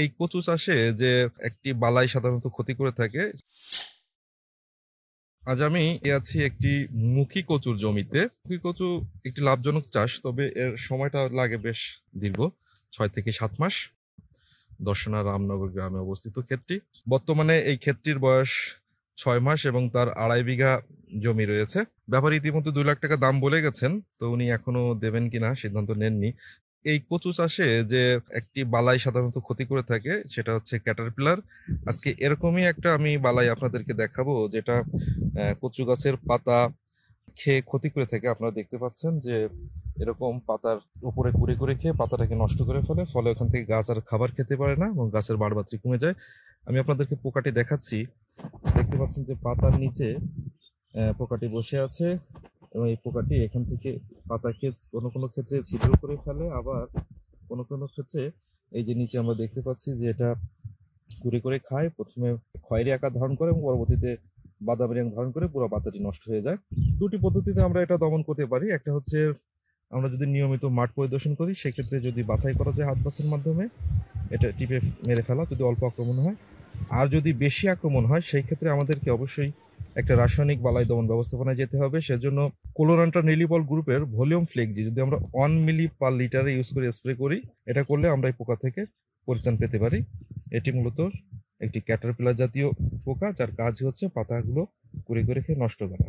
এই কচু চাষে যে একটি বালাই সাধারণত ক্ষতি করে থাকে। আজ আমি আছি একটি মুখী কচুর জমিতে। মুখী কচু একটি লাভজনক চাষ, তবে এর সময়টা লাগে বেশ দীর্ঘ, 6 থেকে 7 মাস। দর্শনা রামনগর গ্রামে অবস্থিত ক্ষেতটি। বর্তমানে এই ক্ষেতটির বয়স 6 মাস এবং তার 2.5 বিঘা জমি রয়েছে। ব্যাপারী ইতিমধ্যে 2 লাখ টাকা দাম বলে গেছেন, তো উনি এখনো দেবেন কিনা সিদ্ধান্ত নেননি। এই কচু চাষে যে একটি বালাই সাধারণত ক্ষতি করে থাকে সেটা হচ্ছে ক্যাটারপিলার। আজকে এরকমই একটা আমি বালাই আপনাদেরকে দেখাবো, যেটা কচু গাছের পাতা খেয়ে ক্ষতি করে থাকে। আপনারা দেখতে পাচ্ছেন যে এরকম পাতার উপরে কুড়ে করে খেয়ে পাতাটাকে নষ্ট করে ফেলে, ফলে ওখান থেকে গাছ আর খাবার খেতে পারে না এবং গাছের বাড়বাড়তি কমে যায়। আমি আপনাদেরকে পোকাটি দেখাচ্ছি। দেখতে পাচ্ছেন যে পাতার নিচে পোকাটি বসে আছে এবং এই পোকাটি এখান থেকে পাতা খেয়ে কোনো কোনো ক্ষেত্রে ছিদ্র করে ফেলে, আবার কোনো কোনো ক্ষেত্রে এই যে নিচে আমরা দেখতে পাচ্ছি যে এটা কুড়ে করে খায়। প্রথমে খয়েরি আকার ধারণ করে এবং পরবর্তীতে বাদামি রং ধারণ করে পুরো পাতাটি নষ্ট হয়ে যায়। দুটি পদ্ধতিতে আমরা এটা দমন করতে পারি। একটা হচ্ছে আমরা যদি নিয়মিত মাঠ পরিদর্শন করি, সেক্ষেত্রে যদি বাছাই করা যায় হাত বাসের মাধ্যমে এটা টিপে মেরে ফেলা, যদি অল্প আক্রমণ হয়। আর যদি বেশি আক্রমণ হয় সেই ক্ষেত্রে আমাদেরকে অবশ্যই একটা রাসায়নিক বালাই দমন ব্যবস্থাপনায় যেতে হবে। সেজন্য কোলোরান্টা নেলিবল গ্রুপের ভলিউম ফ্লেক্সি যদি আমরা 1 মিলি পার লিটারে ইউজ করে স্প্রে করি, এটা করলে আমরা এই পোকা থেকে পরিত্রাণ পেতে পারি। এটি মূলত একটি ক্যাটারপিলার জাতীয় পোকা, যার কাজ হচ্ছে পাতাগুলো কুড়ে করে খেয়ে নষ্ট করা।